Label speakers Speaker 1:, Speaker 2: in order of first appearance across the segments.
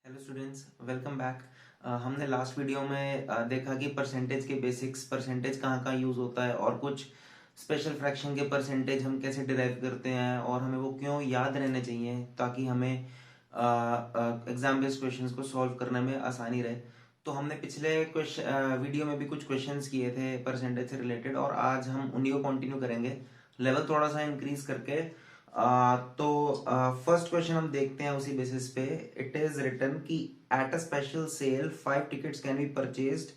Speaker 1: Hello students, welcome back. हमने last video में देखा कि परसेंटेज के बेसिक्स, परसेंटेज कहाँ कहाँ यूज़ होता है और कुछ स्पेशल फ्रैक्शन के परसेंटेज हम कैसे डिराइव करते हैं और हमें वो क्यों याद रहने चाहिए ताकि हमें एग्जाम बेस्ड क्वेश्चंस को सॉल्व करने में आसानी रहे। तो हमने पिछले क्वेश्चन वीडियो में भी कुछ क्वेश्चंस किए थे परसेंटेज से रिलेटेड और आज हम उन्हीं को कंटिन्यू करेंगे, लेवल थोड़ा सा इंक्रीज करके। तो फर्स्ट क्वेश्चन हम देखते हैं उसी बेसिस पे। इट इज रिटन कि at a special sale 5 tickets can be purchased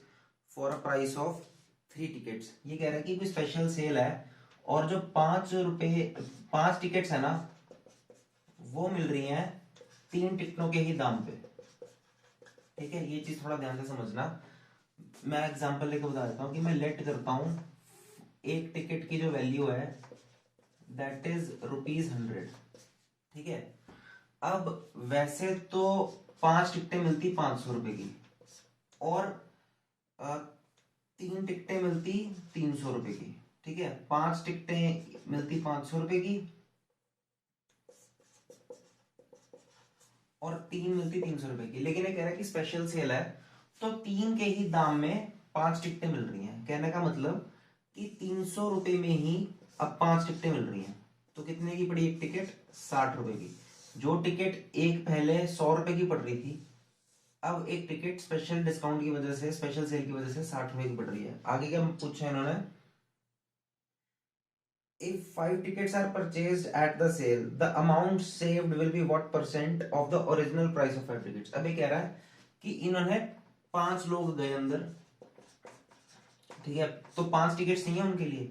Speaker 1: for a price of 3 tickets. ये कह रहा है कि कोई स्पेशल सेल है और जो 5 रुपए 5 टिकट्स है ना, वो मिल रही हैं 3 टिकटों के ही दाम पे। ठीक है, ये चीज थोड़ा ध्यान से समझना। मैं एग्जांपल लेकर बता देता हूँ कि मैं लेट करता हूँ एक टिकट की जो वैल्यू है दैट इज ₹100। ठीक है, अब वैसे तो 5 टिकटें मिलती 500 रुपए की और अ, 3 टिकटें मिलती 300 रुपए की। ठीक है, 5 टिकटें मिलती 500 रुपए की और 3 मिलती 300 रुपए की। लेकिन ये कह रहा है कि स्पेशल सेल है तो 3 के ही दाम में 5 टिकटें मिल रही हैं। कहने का मतलब कि 300 रुपए में ही अब 5 टिकटें मिल रही हैं। तो कितने की पड़ी एक टिकट? 60 रुपए की। जो टिकट एक पहले 100 रुपए की पड़ रही थी, अब एक टिकट स्पेशल डिस्काउंट की वजह से, स्पेशल सेल की वजह से 60 रुपए की पड़ रही है। आगे क्या पूछा है इन्होंने? If 5 tickets are purchased at the sale, the amount saved will be what percent of the original price of 5 tickets। अब ये कह रहा है कि इन्होंने 5 लोग गए अंदर। ठीक है, तो 5 टिकट्स नहीं है उनके लिए।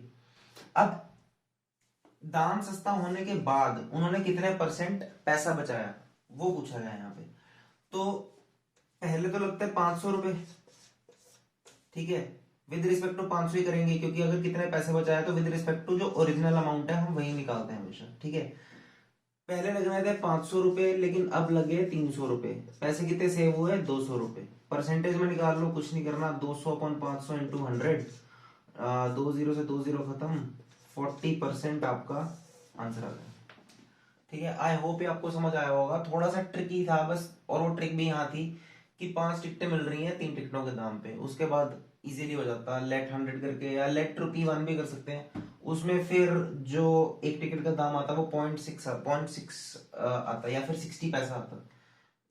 Speaker 1: अब दाम सस्ता होने के बाद उन्होंने कितने परसेंट पैसा बचाया, वो पूछा गया यहाँ पे। तो पहले तो लगता है 500 रुपए। ठीक है, विद रिस्पेक्ट टू 500 ही करेंगे क्योंकि अगर कितने पैसे बचाया तो विद रिस्पेक्ट टू जो ओरिजिनल अमाउंट है हम वही निकालते हैं हमेशा। ठीक है, पहले लग रहे थे 500 रुपए लेकिन अब लगे 300 रुपए। पैसे कितने सेव हुए? 200 रुपए। परसेंटेज में निकाल लो, कुछ नहीं करना। 200/500 इंटू 100, 2 जीरो से 2 जीरो खत्म, 40% आपका आंसर आ गया। ठीक है, आई होप ये आपको समझ आया होगा। थोड़ा सा ट्रिकी था बस, और वो ट्रिक भी यहाँ थी कि 5 टिकटें मिल रही हैं 3 टिकटों के दाम पे। उसके बाद इजीली हो जाता, लेट 100 करके या लेट ₹1 भी कर सकते हैं। उसमें फिर जो एक टिकट का दाम आता है वो 0.6 आता है या फिर 60 पैसा आता है।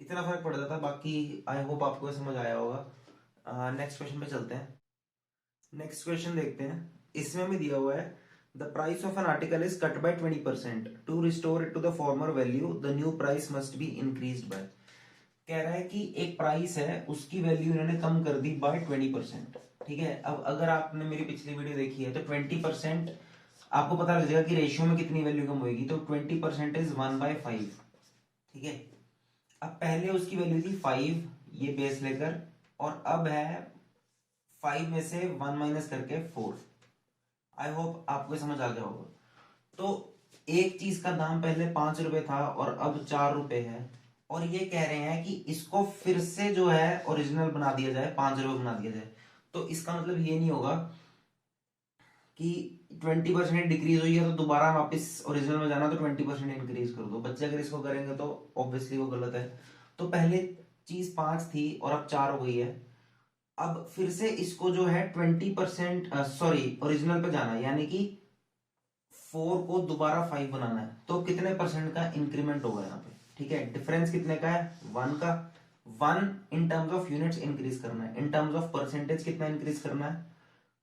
Speaker 1: इतना फर्क पड़ जाता है। बाकी आई होप आपको समझ आया होगा। नेक्स्ट क्वेश्चन पे चलते हैं। नेक्स्ट क्वेश्चन देखते हैं। इसमें भी दिया हुआ है the price of an article is cut by 20%। To restore it to the former value the new price must be increased by. कह रहा है कि एक प्राइस है उसकी वैल्यू इन्होंने कम कर दी बाय 20%। ठीक है, अब अगर आपने मेरी पिछली वीडियो देखी है तो 20% आपको पता लग जाएगा कि रेशियो में कितनी वैल्यू कम होगी। तो 20% इज 1/5। ठीक है, अब पहले उसकी वैल्यू थी 5, ये बेस लेकर, और अब है 5 में से 1 माइनस करके 4। आई होप आपको समझ आ गया होगा। तो एक चीज का दाम पहले 5 रुपए था और अब 4 रुपए है, और ये कह रहे हैं कि इसको फिर से जो है ओरिजिनल बना दिया जाए, 5 रुपए बना दिया जाए। तो इसका मतलब ये नहीं होगा कि 20% डिक्रीज हुई है तो दोबारा वापस ओरिजिनल में जाना तो 20% इंक्रीज कर दो। बच्चे अगर इसको करेंगे तो ऑब्वियसली वो गलत है। तो पहले चीज 5 थी और अब 4 हो गई है। अब फिर से इसको जो है 20%, सॉरी, ओरिजिनल पे जाना है, यानी कि 4 को दोबारा 5 बनाना है। तो कितने परसेंट का इंक्रीमेंट होगा यहाँ पे? ठीक है, डिफरेंस कितने का है? 1 का। 1 in terms of units increase करना है, इन टर्म्स ऑफ परसेंटेज कितना इंक्रीज करना है?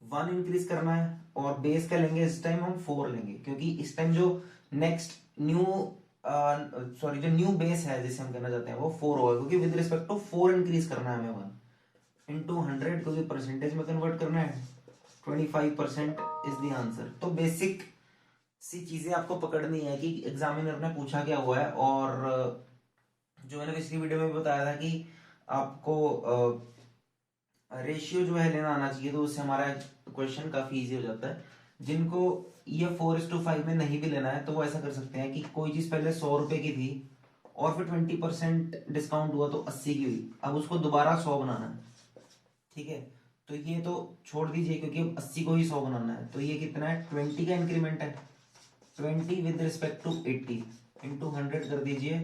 Speaker 1: 1 इंक्रीज करना है। और बेस क्या लेंगे इस टाइम? हम 4 लेंगे, क्योंकि इस टाइम जो नेक्स्ट न्यू सॉरी जो न्यू बेस है जिसे हम कहना चाहते हैं वो 4 होगा, क्योंकि विद रिस्पेक्ट टू 4 इंक्रीज करना है हमें 1 इंटू 100, क्योंकि परसेंटेज में कन्वर्ट करना है। 25% इज द आंसर। तो बेसिक सी चीजें आपको पकड़नी है कि एग्जामिनर ने पूछा क्या हुआ है। और जो मैंने पिछली वीडियो में भी बताया था कि आपको रेशियो जो है लेना आना चाहिए, तो उससे हमारा क्वेश्चन काफी इजी हो जाता है। जिनको ये 4:5 में नहीं भी लेना है तो वो ऐसा कर सकते हैं कि कोई चीज पहले 100 रुपए की थी और फिर 20% डिस्काउंट हुआ तो 80 की हुई, अब उसको दोबारा 100 बनाना है। ठीक है, तो ये तो छोड़ दीजिए क्योंकि अब 80 को ही 100 बनाना है। तो ये कितना है? 20 का इंक्रीमेंट है। 20 विद रिस्पेक्ट टू 80 इंटू 100 कर दीजिए,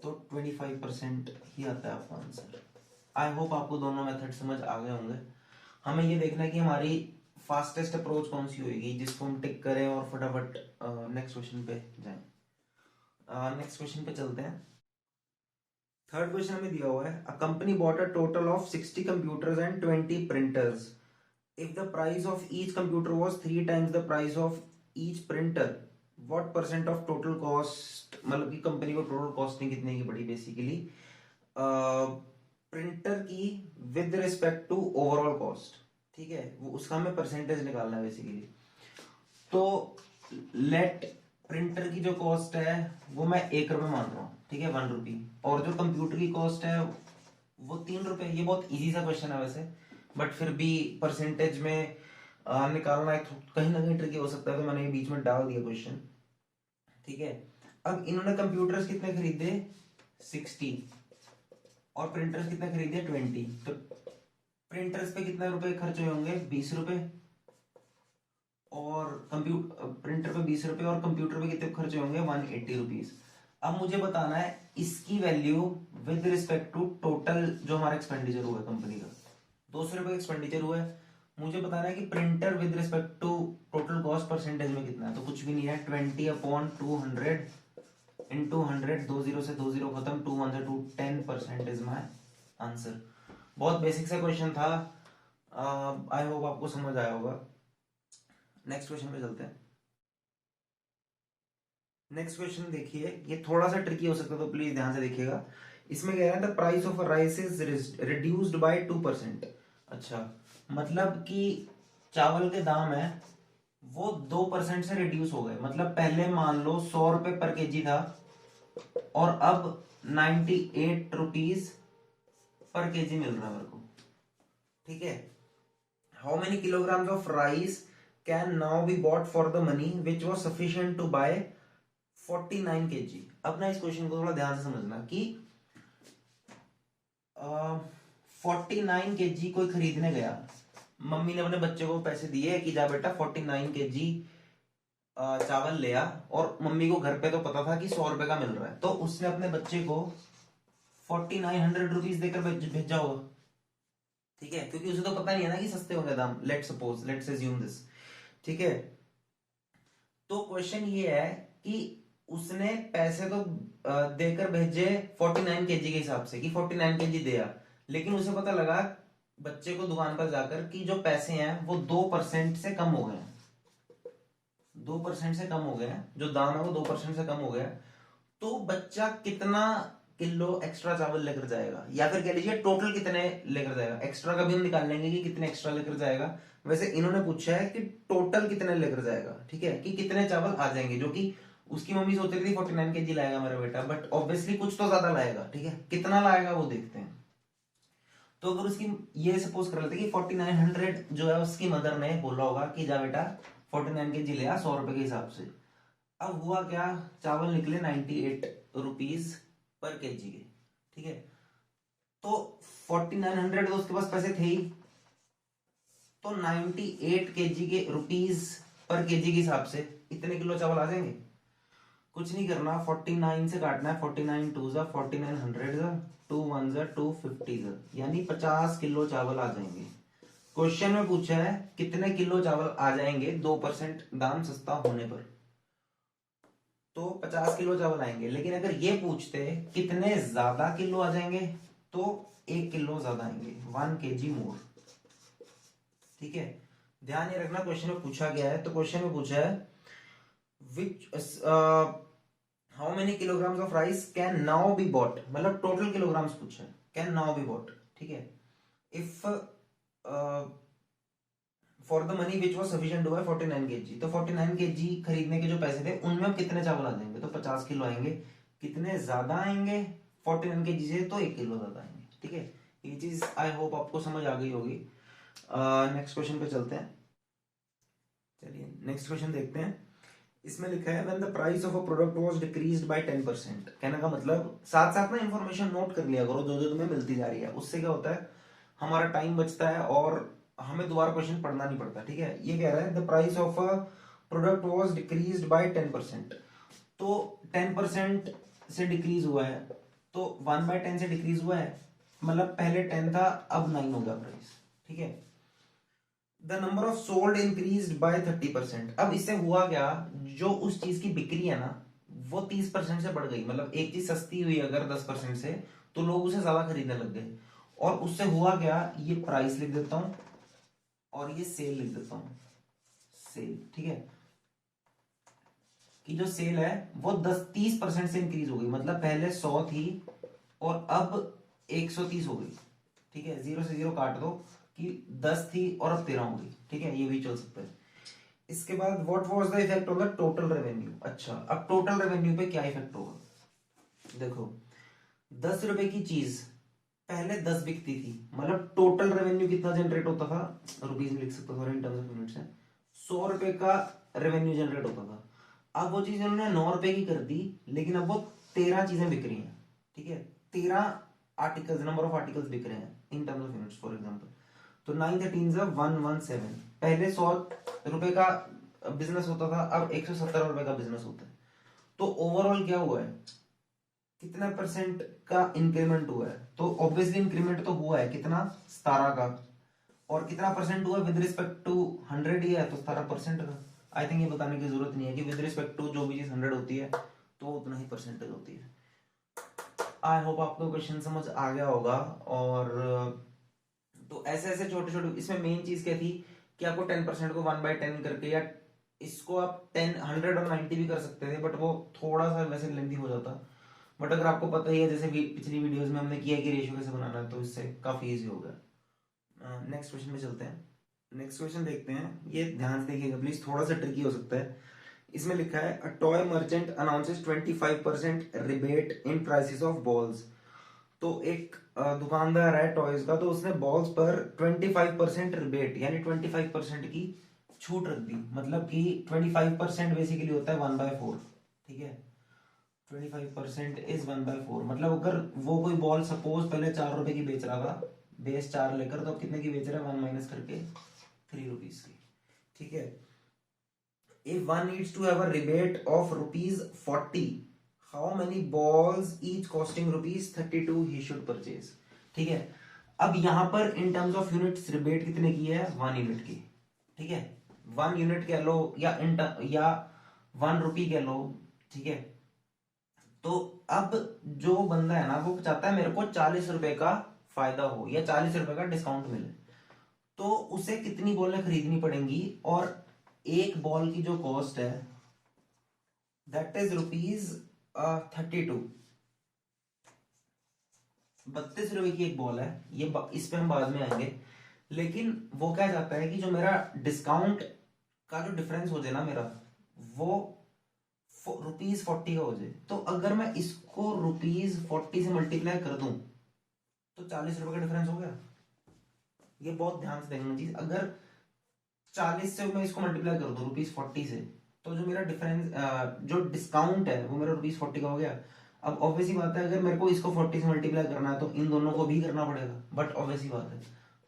Speaker 1: तो 25% ही आता है आपका आंसर। आई होप आपको दोनों मेथड समझ आ गए होंगे। हमें ये देखना है कि हमारी फास्टेस्ट अप्रोच कौन सी होगी जिसको हम टिक करें और फटाफट नेक्स्ट क्वेश्चन पे जाएं। नेक्स्ट क्वेश्चन पे चलते हैं। थर्ड क्वेश्चन हमें दिया हुआ है, a company bought a total of 60 computers and 20 printers. If the price of each computer was 3 times the price of each printer, what percent of total cost, मतलब कि company को टोटल कॉस्टिंग कितने की पड़ी बेसिकली प्रिंटर की with respect to overall cost. ठीक है, वो उसका हमें परसेंटेज निकालना है बेसिकली। तो लेट प्रिंटर की जो कॉस्ट है वो मैं 1 रुपये मान रहा हूँ, ठीक है, 1 रुपी, और जो कंप्यूटर की कॉस्ट है वो 3 रुपये। ये बहुत इजी सा क्वेश्चन है वैसे, बट फिर भी परसेंटेज में निकालना है कहीं ना कहीं ट्रिकी हो सकता है, तो मैंने ये बीच में डाल दिया क्वेश्चन। ठीक है, अब इन्होंने कंप्यूटर्स कितने खरीदे 60 और प्रिंटर्स कितने खरीदे 20, तो प्रिंटर्स पे कितने रुपए खर्च हुए होंगे 20 रुपए, और कंप्यूटर प्रिंटर पे 20 रुपए और कंप्यूटर पे कितने खर्च हुए होंगे 180 रुपीज। अब मुझे बताना है इसकी value with respect to total जो हमारा एक्सपेंडिचर हुआ है कंपनी का, 200 रुपए एक्सपेंडिचर हुआ है। मुझे बताना है कि printer with respect to total cost percentage में कितना है, तो कुछ भी नहीं है, 20/200 इंटू 100, 20 से 20 खत्म, 2 1 2 10% इज माई आंसर। बहुत बेसिक सा क्वेश्चन था, आई होप आपको समझ आया होगा। नेक्स्ट क्वेश्चन पे चलते हैं। नेक्स्ट क्वेश्चन देखिए, ये थोड़ा सा ट्रिकी हो सकता है तो प्लीज ध्यान से देखिएगा। इसमें कह रहा है the price of rice is reduced by 2%। अच्छा, मतलब कि चावल के दाम है वो 2% से रिड्यूस हो गए, मतलब पहले मान लो 100 रुपए पर केजी था और अब 98 रुपीज पर केजी मिल रहा है मेरे को। ठीक है, how many kilograms of rice can now be bought for the money which was sufficient to buy 49 kg। अब ना इस क्वेश्चन को थोड़ा ध्यान से समझना कि 49 kg कोई खरीदने गया, मम्मी ने अपने बच्चे को पैसे दिए कि जा बेटा 49 kg चावल ले आ, और मम्मी को घर पे तो पता था कि 100 रुपए का मिल रहा है, तो उसने अपने बच्चे को 4900 रुपीज देकर भेजा होगा। ठीक है, क्योंकि उसे तो पता नहीं है ना कि सस्ते होंगे दाम, लेट्स अज्यूम दिस। ठीक है, तो क्वेश्चन ये है कि उसने पैसे तो देकर भेजे 49 kg के हिसाब से कि 49 kg दिया, लेकिन उसे पता लगा बच्चे को दुकान पर जाकर कि जो पैसे हैं वो 2% से कम हो गए हैं, 2% से कम हो गए हैं, जो दाम है वो 2% से कम हो गया। तो बच्चा कितना किलो एक्स्ट्रा चावल लेकर जाएगा, या फिर कह लीजिए टोटल कितने लेकर जाएगा। एक्स्ट्रा का भी हम निकाल लेंगे कि कितने एक्स्ट्रा लेकर जाएगा, वैसे इन्होंने पूछा है कि टोटल कितने लेकर जाएगा। ठीक है, कि कितने चावल आ जाएंगे, जो कि उसकी मम्मी सोच रही थी 49 kg लाएगा मेरा बेटा, बट ऑब्वियसली कुछ तो ज्यादा लाएगा। ठीक है, कितना लाएगा वो देखते हैं। तो अगर उसकी ये सपोज कर लेते कि 4900 जो है उसकी मदर ने बोला होगा कि जा बेटा 49 kg ले आ 100 रुपए के हिसाब से। अब हुआ क्या, चावल निकले 98 रुपीज पर केजी के। ठीक है, तो 4900 तो उसके पास पैसे थे ही, तो 98 केजी के रुपीज पर केजी के हिसाब से इतने किलो चावल आ जाएंगे। कुछ नहीं करना, 49 से काटना है, 49 2 जा 4900 जा 2 1 जा 250 जा, यानी 50 किलो चावल आ जाएंगे। क्वेश्चन में पूछा है कितने किलो चावल आ जाएंगे 2% दाम सस्ता होने पर, तो 50 किलो चावल आएंगे। लेकिन अगर ये पूछते कितने ज्यादा किलो आ जाएंगे, तो 1 किलो ज्यादा आएंगे, 1 kg मोर। ठीक है, ध्यान ये रखना क्वेश्चन में पूछा गया है, तो क्वेश्चन में पूछा है which how many kilograms of rice can now be bought, मतलब टोटल किलोग्राम्स पूछा है, कैन नाउ बी बॉट। ठीक है, if for the money which was sufficient to buy 49 kg, तो 49 kg खरीदने के जो पैसे थे उनमें अब कितने चावल आ जाएंगे, तो 50 किलो आएंगे। कितने ज्यादा आएंगे 49 kg से, तो 1 किलो ज्यादा आएंगे। ठीक है, ये चीज आई होप आपको समझ आ गई होगी। नेक्स्ट क्वेश्चन पे चलते हैं। चलिए नेक्स्ट क्वेश्चन देखते हैं। इसमें लिखा है when the price of a product was decreased bye 10%। कहने का मतलब साथ साथ ना इंफॉर्मेशन नोट कर लिया करो जो जो तुम्हें मिलती जा रही है, उससे क्या होता है हमारा टाइम बचता है और हमें दोबारा क्वेश्चन पढ़ना नहीं पड़ता। ठीक है, ये कह रहा है the price of a product was decreased bye 10%, तो 10% से डिक्रीज हुआ है, तो 1/10 से डिक्रीज हुआ है, मतलब पहले 10 था अब 9 हो गया प्राइस, ठीक है। The number of sold increase by 30%। अब इससे हुआ क्या, जो उस चीज की बिक्री है ना वो 30% से बढ़ गई, मतलब एक चीज सस्ती हुई अगर 10% से तो लोग उसे ज्यादा खरीदने लग गए, और उससे हुआ क्या, ये प्राइस लिख देता हूं और ये सेल लिख देता हूं, सेल, ठीक है। कि जो सेल है वो 10-30% से इंक्रीज हो गई, मतलब पहले 100 थी और अब 130 हो गई, ठीक है। 0 से 0 काट दो कि 10 थी और अब 13 हो गई, ठीक है, ये भी चल सकता है। इसके बाद what was the effect on the total revenue. अच्छा, अब टोटल रेवेन्यू पे क्या इफेक्ट होगा, देखो 10 रुपए की चीज पहले 10 बिकती थी, मतलब टोटल रेवेन्यू कितना जनरेट होता था, रुपीज में लिख सकता था इन टर्म्स ऑफ यूनिट्स है, 100 रुपए का रेवेन्यू जनरेट होता था। अब वो चीज उन्होंने 9 रुपए की कर दी, लेकिन अब वो 13 चीजें बिक रही हैं, ठीक है, 13 आर्टिकल्स, नंबर ऑफ आर्टिकल्स बिक रहे हैं in terms of units for example. तो 9 13 117, पहले 100 रुपए का बिजनेस होता था, अब 117 रुपए का बिजनेस होता है। तो ओवरऑल क्या हुआ है, कितना परसेंट का इंक्रीमेंट हुआ है, तो ऑब्वियसली इंक्रीमेंट तो हुआ है कितना, 17 का, और कितना परसेंट हुआ विद रिस्पेक्ट टू 100 ही है तो 17% का। आई थिंक ये बताने की जरूरत नहीं है कि विद रिस्पेक्ट टू जो भी चीज 100 होती है तो उतना ही परसेंटेज होती है। आई होप आपको क्वेश्चन समझ आ गया होगा। और तो ऐसे ऐसे छोटे छोटे, इसमें मेन चीज क्या थी कि आपको 10% को 1/10 करके, या इसको आप 10 100 और 90 भी कर सकते थे, बट वो थोड़ा सा वैसे लेंथी हो जाता। बट अगर आपको पता ही है, जैसे पिछली वीडियोस में हमने किया कि रेशियो कैसे बनाना है, तो इससे काफी इजी हो गया। नेक्स्ट क्वेश्चन में चलते हैं। नेक्स्ट क्वेश्चन देखते हैं, ये ध्यान से देखिएगा प्लीज, थोड़ा सा ट्रिकी हो सकता है। इसमें लिखा है a toy merchant announces 25% rebate in prices of balls. तो एक दुकानदार है टॉयज का, तो उसने बॉल्स पर 25% रिबेट यानी 25% की छूट रख दी, मतलब कि 25% बेसिकली होता है 1/4, ठीक है। 25% इज 1/4, मतलब अगर वो कोई बॉल सपोज पहले 4 रुपए की बेच रहा था, बेस 4 लेकर, तो अब कितने की बेच रहा है, 1 माइनस करके 3 रुपीज की, ठीक है। If one needs to have a rebate of rupees 40, how many balls each costing rupees 32 he should purchase, ठीक है। अब यहां पर in terms of units rebate कितने की है, 1 यूनिट की, ठीक है। 1 यूनिट कह लो या 1 रुपी कह लो, ठीक है। तो अब जो बंदा है ना वो चाहता है मेरे को 40 रुपए का फायदा हो या 40 रुपए का डिस्काउंट मिले, तो उसे कितनी बॉलें खरीदनी पड़ेंगी, और एक बॉल की जो कॉस्ट है दैट इज रुपीज 32, 32 रुपए की एक बॉल है ये, इस पे हम बाद में आएंगे। लेकिन वो क्या चाहता है कि जो मेरा डिस्काउंट का जो डिफरेंस हो जाए ना मेरा, वो रुपीज 40 का हो जाए। तो अगर मैं इसको रुपीज 40 से मल्टीप्लाई कर दूं तो 40 रुपए का डिफरेंस हो गया। ये बहुत ध्यान से देखना चीज, अगर 40 से मैं इसको मल्टीप्लाई कर दूं रुपीज 40 से, तो जो मेरा डिफरेंस जो डिस्काउंट है वो मेरा रुपीज 40 का हो गया। अब ऑब्वियसली बात है, अगर मेरे को इसको 40 से मल्टीप्लाई करना है तो इन दोनों को भी करना पड़ेगा, बट ऑब्वियसली बात है,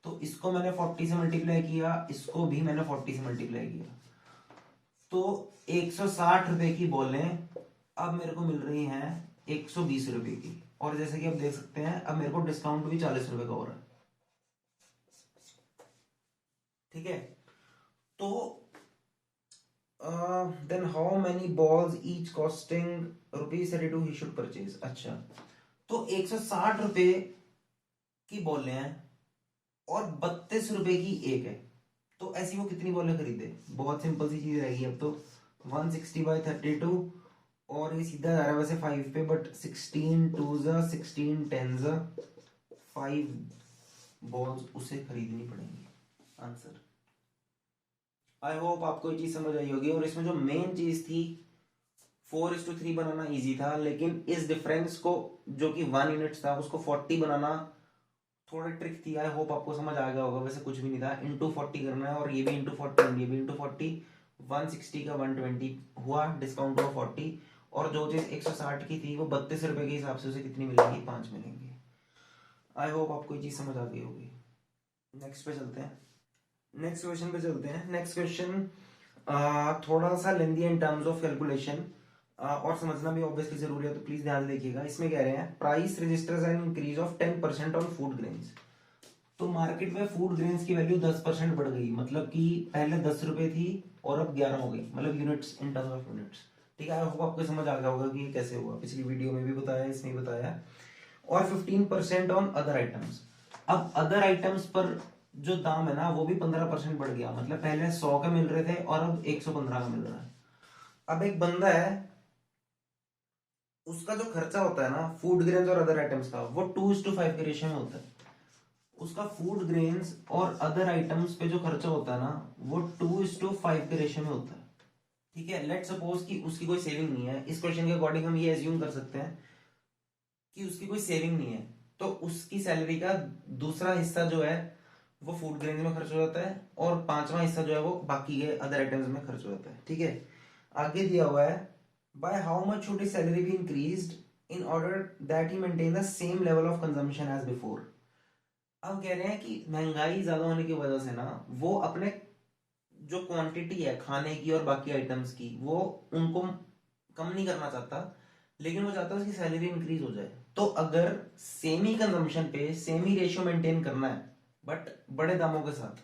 Speaker 1: तो इसको मैंने 40 से मल्टीप्लाई किया, इसको भी मैंने 40 से मल्टीप्लाई किया, तो 160 रुपए की बॉलें अब मेरे को मिल रही हैं 120 रुपए की। और जैसे कि आप देख सकते हैं अब मेरे को डिस्काउंट भी 40 रुपए का हो रहा है, ठीक है। तो then how many balls each costing rupees 32 he should purchase. अच्छा, तो 160 रुपए की बॉलें हैं और 32 रुपए की एक है, तो ऐसी वो कितनी बॉलें खरीदे, बहुत सिंपल सी चीज रहेगी अब तो, 160/32, और ये सीधा जा रहा है वैसे 5 पे, बट 16 2 16 10 5 बॉल्स उसे खरीदनी पड़ेंगी, आंसर। आई होप आपको ये चीज समझ आई होगी। और इसमें जो मेन चीज थी 4:3 बनाना इजी था, लेकिन इस डिफरेंस को जो कि 1 यूनिट था उसको 40 बनाना थोड़ा ट्रिक थी। आई होप आपको समझ आ गया होगा, वैसे कुछ भी नहीं था, इंटू 40 करना है और ये भी इंटू 40, ये भी इंटू 40, 160 का 120 हुआ, डिस्काउंट हुआ 40, और जो चीज 160 की थी वो 32 रुपए के हिसाब से उसे कितनी मिलेंगी, 5 मिलेंगी। आई होप आपको ये चीज समझ आ गई होगी। नेक्स्ट पे चलते हैं, नेक्स्ट क्वेश्चन पे चलते हैं। नेक्स्ट क्वेश्चन थोड़ा सा लेंदी इन टर्म्स ऑफ कैलकुलेशन, और समझना भी ऑब्वियसली जरूरी है, तो प्लीज ध्यान से देखिएगा। इसमें कह रहे हैं price registers an increase of 10% on food grains. तो मार्केट में फूड ग्रेन्स की वैल्यू 10% बढ़ गई, मतलब कि पहले 10 रुपए थी और अब 11 हो गई, मतलब units, in terms of units. ठीक है, आपको समझ आ गया होगा कि ये कैसे हुआ, पिछली वीडियो में भी बताया, इसमें भी बताया। और 15% ऑन अदर आइटम्स। अब अदर आइटम्स पर जो दाम है ना वो भी 15% बढ़ गया, मतलब पहले 100 का मिल रहे थे और अब 115 का मिल रहा है। अब एक बंदा है, उसका जो खर्चा होता है ना फूड ग्रेन्स और अदर आइटम्स का, वो 2:5 के रेशियो में होता है। उसका फूड ग्रेन्स और अदर आइटम्स पे जो खर्चा होता है ना वो 2:5 के रेशियो में होता है। ठीक है, लेट सपोज कि उसकी कोई सेविंग नहीं है, इस क्वेश्चन के अकॉर्डिंग हम ये एज्यूम कर सकते हैं कि उसकी कोई सेविंग नहीं है, तो उसकी सैलरी का दूसरा हिस्सा जो है वो फूड ग्रेन में खर्च हो जाता है और पांचवा हिस्सा जो है वो बाकी के अदर आइटम्स में खर्च हो जाता है। ठीक है, आगे दिया हुआ है by how much should his salary be increased in order that he maintain the same level of consumption as before. अब कह रहे हैं कि महंगाई ज्यादा होने की वजह से ना वो अपने जो क्वांटिटी है खाने की और बाकी आइटम्स की वो उनको कम नहीं करना चाहता, लेकिन वो चाहता है उसकी सैलरी इंक्रीज हो जाए। तो अगर सेम ही कंजम्पशन पे सेम ही रेशियो मेंटेन करना है बट बड़े दामों के साथ,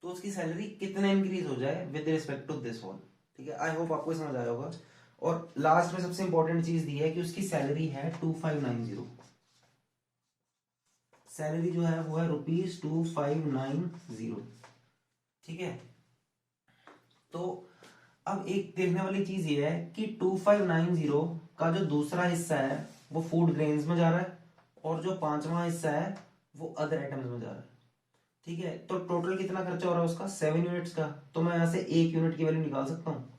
Speaker 1: तो उसकी सैलरी कितने इंक्रीज हो जाए with respect to this one. ठीक है, आई होप आपको समझ आया होगा। और लास्ट में सबसे इंपॉर्टेंट चीज दी है कि उसकी सैलरी है 2590। सैलरी जो है वो है ₹2590। ठीक है, तो अब एक देखने वाली चीज ये है कि 2590 का जो दूसरा हिस्सा है वो फूड ग्रेन्स में जा रहा है और जो पांचवा हिस्सा है वो अदर आइटम्स में जा रहा है। ठीक है, तो टोटल कितना खर्चा हो रहा है उसका 7 यूनिट्स का, तो मैं यहां से 1 यूनिट की वैल्यू निकाल सकता हूँ।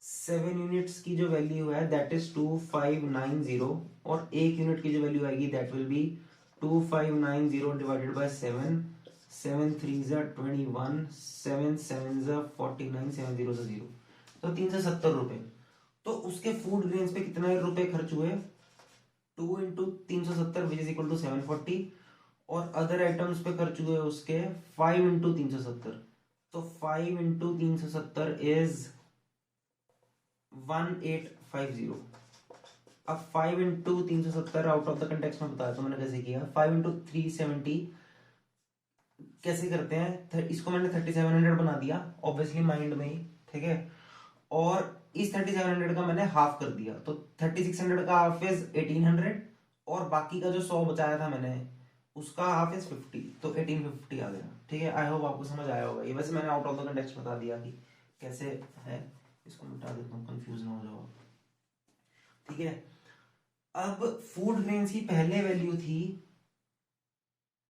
Speaker 1: 7 यूनिट्स की जो वैल्यू है दैट इज 2590, और 1 यूनिट की जो वैल्यू आएगी that will be 2590 divided by 7। 7 3 = 21, 7 7 49, 7 0 0, तो 370 रुपए। तो उसके फूड ग्रेन्स पे कितने रुपए खर्च हुए, 2 × 370 विच इज इक्वल टू 740, और अदर आइटम्स पे खर्च हुए उसके 5 × 370। तो 5 × 370 इज 1850। अब 5 × 370 आउट ऑफ द कंटेक्स्ट में बताया तो मैंने कैसे किया, 5 × 370 कैसे करते हैं, इसको मैंने 3700 बना दिया ऑब्वियसली माइंड में ही। ठीक है, और इस 3700 का मैंने हाफ कर दिया, तो 3600 का हाफ इज 1800, और बाकी का जो 100 बचाया था मैंने उसका हाफ इज 50, तो 1850 आ गया। ठीक है, आई होप आपको समझ आया होगा। ये वैसे मैंने आउट ऑफ द कंटेक्स्ट बता दिया कि कैसे है, इसको मिटा देता हूँ कंफ्यूज ना हो जाओ। ठीक है, अब फूड ग्रेन्स की पहले वैल्यू थी,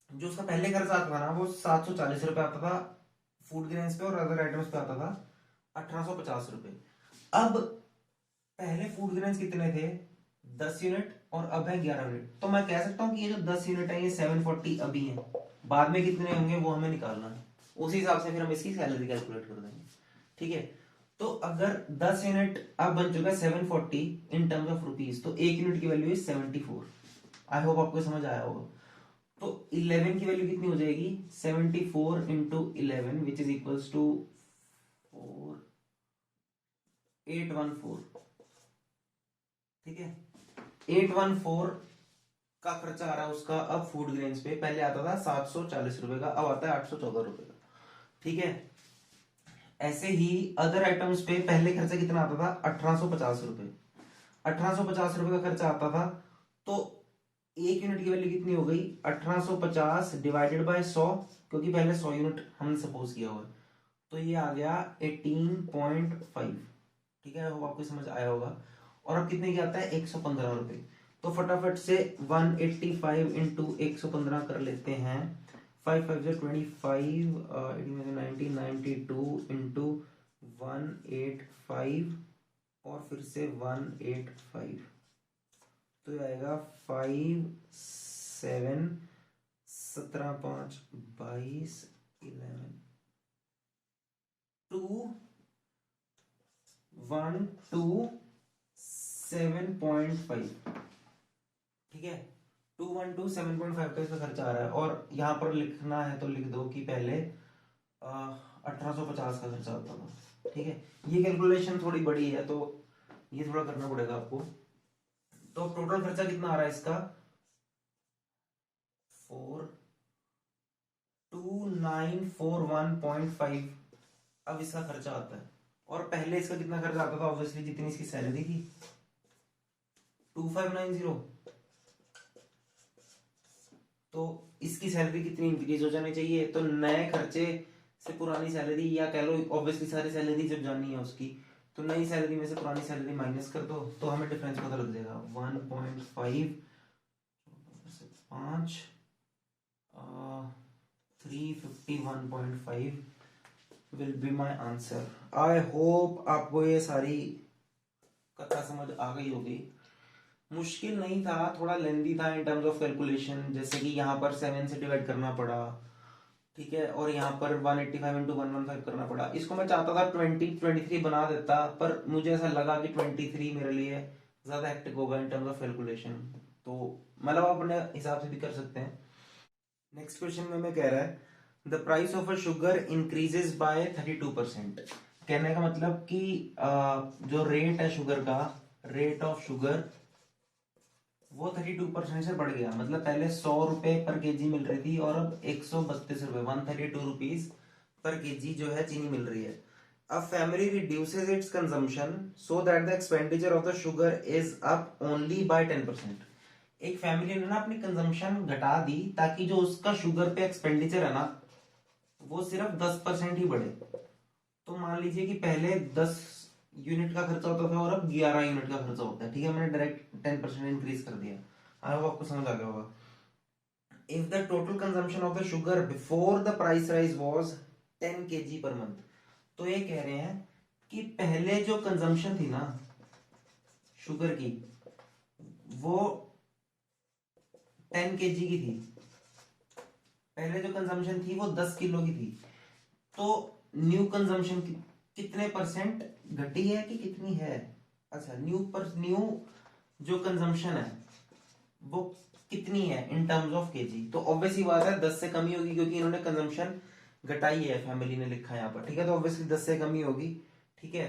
Speaker 1: जो उसका पहले खर्च आता था ना वो 740 रुपए आता था फूड ग्रेन्स पे, और अदर आइटम्स पे आता था 1850 रुपए। अब पहले फूड ग्रेन्स कितने थे, 10 यूनिट, और अब है 11 यूनिट। तो मैं कह सकता हूँ कि ये जो 10 यूनिट है ये 740 अभी है, बाद में कितने होंगे वो हमें निकालना है, उसी हिसाब से फिर हम इसकी सैलरी कैलकुलेट कर देंगे। ठीक है, तो अगर 10 यूनिट अब बन चुका है 740 इन टर्म्स ऑफ रुपीज, तो 1 यूनिट की वैल्यू इज 74। आई होप आपको समझ आया होगा। तो 11 की वैल्यू कितनी हो जाएगी, 74 × 11 विच इज इक्वल्स टू 814। ठीक है, 814 का खर्चा आ रहा है उसका अब फूड ग्रेन्स पे, पहले आता था 740 रुपए का, अब आता है 814 रुपए का। ठीक है, ऐसे ही अदर आइटम्स पे पहले खर्चा कितना आता था, 1850 रुपए। 1850 रुपए का खर्चा आता था, तो 1 यूनिट की वैल्यू कितनी हो गई, 1850 डिवाइडेड बाय 100, क्योंकि पहले 100 यूनिट हमने सपोज किया हुआ है, तो ये आ गया 18.5। ठीक है, वो आपको समझ आया होगा। और अब कितने की आता है, 115 रुपए। तो फटाफट से 185 × 115 कर लेते हैं। 5 5 25, 1992 × 185, और फिर से 185, तो ये आएगा 5 7 17 5 22 11 2 1 2 7.5। ठीक है, 212 7.5 का इसका खर्चा आ रहा है, और यहाँ पर लिखना है तो लिख दो कि पहले 1850 का खर्चा आता था। ठीक है, ये कैलकुलेशन थोड़ी बड़ी है तो ये थोड़ा करना पड़ेगा आपको। तो टोटल खर्चा कितना आ रहा है इसका, 42,941.5। अब इसका खर्चा आता है, और पहले इसका कितना खर्चा आता था, ऑब्वियसली जितनी इसकी सैलरी थी 2590। तो इसकी सैलरी कितनी इंक्रीज हो जानी चाहिए, तो नए खर्चे से पुरानी सैलरी, या कह लो ऑब्वियसली सारी सैलरी जब जानी है उसकी, तो नई सैलरी में से पुरानी सैलरी माइनस कर दो, तो हमें डिफरेंस पता लग जाएगा। 1.5 5 351.5 will be my answer. I hope आपको ये सारी कथा समझ आ गई होगी। मुश्किल नहीं था, थोड़ा लेंदी था इन टर्म्स ऑफ कैलकुलेशन, जैसे कि यहाँ पर 7 से डिवाइड करना पड़ा, ठीक है, और यहाँ पर 185 इंटू 115 करना पड़ा। इसको मैं चाहता था 23 बना देता, पर मुझे ऐसा लगा कि 23 मेरे लिए ज्यादा हेक्टिक होगा इन टर्म्स ऑफ कैलकुलेशन, तो मतलब आप अपने हिसाब से भी कर सकते हैं। नेक्स्ट क्वेश्चन में मैं कह रहा है the price of a sugar increases by 32%। कहने का मतलब कि जो रेट है शुगर का, रेट ऑफ शुगर वो 32% से बढ़ गया। मतलब पहले 100 रुपए पर केजी मिल रही थी, और अब 132 रुपए, 132 रुपीज पर केजी जो है चीनी मिल रही है। A family reduces its consumption so that the expenditure of the sugar is up only by 10%। एक फैमिली ने ना अपनी कंजम्पशन घटा दी, ताकि जो उसका शुगर पे एक्सपेंडिचर है ना, वो सिर्फ 10% ही बढ़े। तो मान लीजिए कि पहले 10 यूनिट का खर्चा होता था, और अब 11 यूनिट का खर्चा होता है, ठीक है, मैंने डायरेक्ट 10% इंक्रीज कर दिया। आई होप आपको समझ आ गया होगा। If the total consumption of the sugar before the price rise was 10 KG per month, तो ये कह रहे हैं कि पहले जो कंजम्पशन थी ना शुगर की, वो 10 केजी की थी। पहले जो कंजम्पशन थी वो 10 किलो की थी। तो न्यू कंजम्पशन कितने परसेंट घटी है कि कितनी है, अच्छा न्यू जो कंजम्पशन है वो कितनी है इन टर्म्स ऑफ केजी। तो ऑब्वियसली बात है 10 से कमी होगी, क्योंकि इन्होंने कंजम्पशन घटाई है, फैमिली ने लिखा है यहाँ पर, ठीक है, तो ऑब्वियसली 10 से कमी होगी, ठीक है।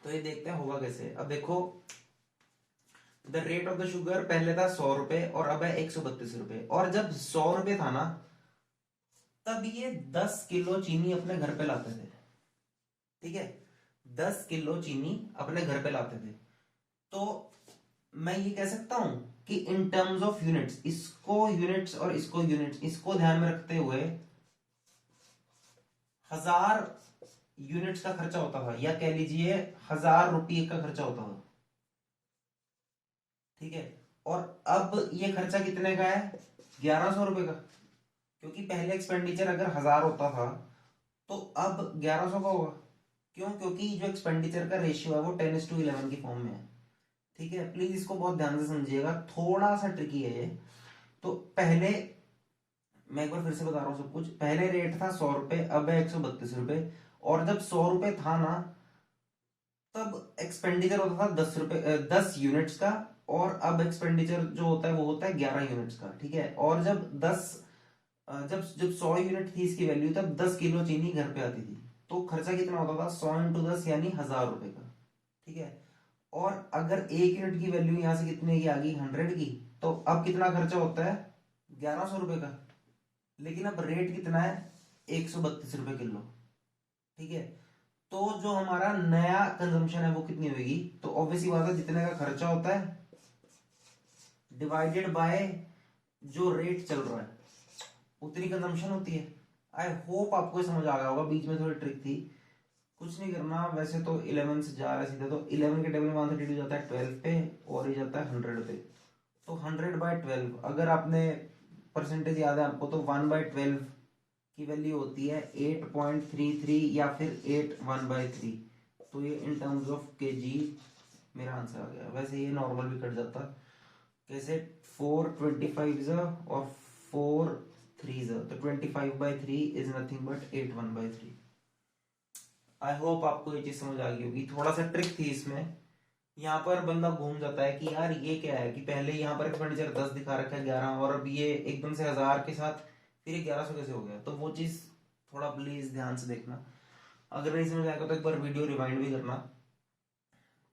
Speaker 1: तो ये देखते हैं होगा कैसे। अब देखो the rate of the sugar पहले था 100 रुपए, और अब है 132 रुपए। और जब 100 रुपए था ना, तब ये 10 किलो चीनी अपने घर पे लाते थे, ठीक है, 10 किलो चीनी अपने घर पे लाते थे। तो मैं ये कह सकता हूं कि इन टर्म्स ऑफ यूनिट्स, इसको यूनिट्स और इसको यूनिट्स, इसको ध्यान में रखते हुए 1000 यूनिट्स का खर्चा होता था, या कह लीजिए 1000 रुपये का खर्चा होता था, ठीक है। और अब ये खर्चा कितने का है, 1100 रुपए का, क्योंकि पहले एक्सपेंडिचर अगर 1000 होता था, तो अब 1100 का होगा। क्यों, क्योंकि जो एक्सपेंडिचर का रेशियो है वो 10:11 की फॉर्म में है, ठीक है। प्लीज इसको बहुत ध्यान से समझिएगा, थोड़ा सा ट्रिकी है ये। तो पहले मैं एक बार फिर से बता रहा हूँ सब कुछ, पहले रेट था 100 रुपए, अब है 132 रुपए। और जब 100 रुपए था ना, तब एक्सपेंडिचर होता था 10 रुपए, 10 यूनिट्स का, और अब एक्सपेंडिचर जो होता है वो होता है 11 यूनिट्स का, ठीक है। और जब जब 100 यूनिट थी इसकी वैल्यू, तब 10 किलो चीनी घर पे आती थी। तो खर्चा कितना होता था, 100 × 10 यानी 1000 रुपए का, ठीक है। और अगर 1 यूनिट की वैल्यू यहां से कितने की आ गई, 100 की, तो अब कितना खर्चा होता है, 1100 रुपए का। लेकिन अब रेट कितना है, 132 रुपए किलो, ठीक है। तो जो हमारा नया कंजम्पशन है वो कितनी होगी, तो ऑब्वियसली बात है जितने का खर्चा होता है डिवाइडेड बाय जो रेट चल रहा है, उतनी कंजम्पशन होती है। आई होप आपको ये समझ आ गया होगा, बीच में थोड़ी ट्रिक थी। कुछ नहीं करना, वैसे तो 11 से जा रहा है सीधा, तो 11 के टेबल में 132 जाता है 12 पे, और ये जाता है 100 पे। तो 100/12, अगर आपने परसेंटेज याद है आपको, तो 1/12 की वैल्यू होती है 8.33, या फिर 8 1/3। तो ये इन टर्म्स ऑफ केजी मेरा आंसर आ गया। वैसे ये नॉर्मल भी कट जाता, कैसे 4 25 और 4 3, तो 25/3 is nothing but 8 1/3। I hope आपको ये चीज समझ आ गई होगी। थोड़ा सा ट्रिक थी इसमें, यहाँ पर बंदा घूम जाता है कि यार ये क्या है, कि पहले यहाँ पर एक्सपेंडिचर 10 दिखा रखा है 11, और अब ये एकदम से 1000 के साथ फिर 1100 कैसे हो गया। तो वो चीज थोड़ा प्लीज ध्यान से देखना। अगर नहीं समझ आएगा तो एक बार वीडियो रिवाइंड भी करना।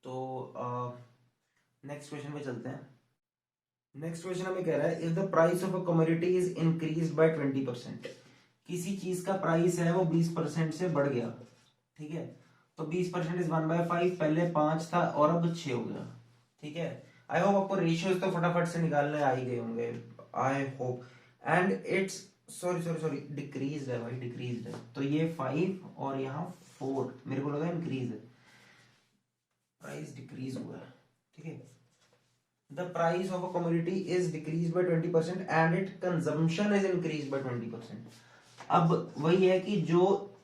Speaker 1: तो नेक्स्ट क्वेश्चन पे चलते हैं। नेक्स्ट क्वेश्चन हमें कह रहा है if the price of a commodity is increase by 20%, किसी चीज का प्राइस है वो 20% से बढ़ गया, ठीक है, तो 20% इज 1/5, पहले 5 था और अब 6 हो गया, ठीक है। आई होप आपको रेशियोज तो फटाफट से निकालने आ ही गए होंगे, I hope. And it's sorry sorry sorry decrease है भाई, डिक्रीज है, तो ये 5 और यहाँ 4, मेरे को लगा इंक्रीज है, प्राइस डिक्रीज हुआ है, ठीक है। The price of a commodity is decreased by 20% and its consumption is increased by 20%. अब वही है कि जो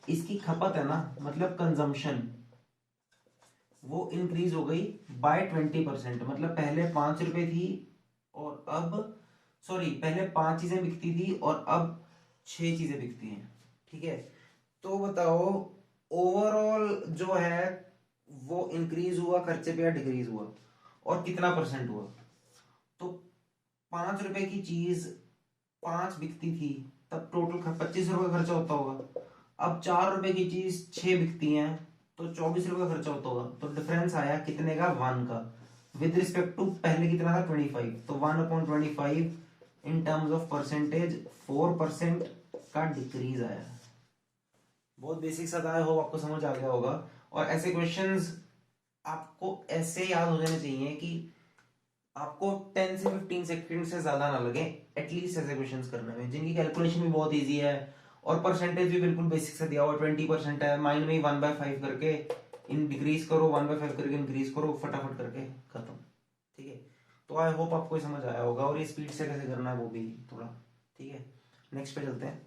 Speaker 1: इसकी खपत है ना, मतलब कंजम्पशन, वो इंक्रीज हो गई बाय 20%, मतलब पहले 5 रुपए थी और अब, सॉरी, पहले 5 चीजें बिकती थी और अब 6 चीजें बिकती हैं, ठीक है। तो बताओ ओवरऑल जो है वो इंक्रीज हुआ खर्चे पे या डिक्रीज हुआ, और कितना परसेंट हुआ। तो 5 रुपए की चीज 5 बिकती थी, तब टोटल 25 रुपए का खर्चा होता होगा। अब 4 रुपए की चीज 6 बिकती हैं, तो 24 रुपए का खर्चा होता होगा। तो डिफरेंस आया कितने का, 1 का, विद रिस्पेक्ट टू पहले कितना था 25, तो 1/25 इन टर्म्स ऑफ परसेंटेज 4% का डिक्रीज आया। बहुत बेसिक सा था, होप आपको समझ आ गया होगा। और ऐसे क्वेश्चंस आपको ऐसे याद हो जाने चाहिए कि आपको 10 से 15 सेकंड से ज्यादा ना लगे एटलीस्ट ऐसे क्वेश्चंस करने में, जिनकी कैलकुलेशन भी बहुत इजी है और परसेंटेज भी बिल्कुल बेसिक से दिया हुआ। 20% है, माइंड में ही 1/5 करके इन डिक्रीज करो, 1/5 करके इंक्रीज करो, फटाफट करके खत्म, ठीक है। तो आई होप आपको समझ आया होगा, और ये स्पीड से कैसे करना है वो भी थोड़ा, ठीक है। नेक्स्ट पे चलते हैं।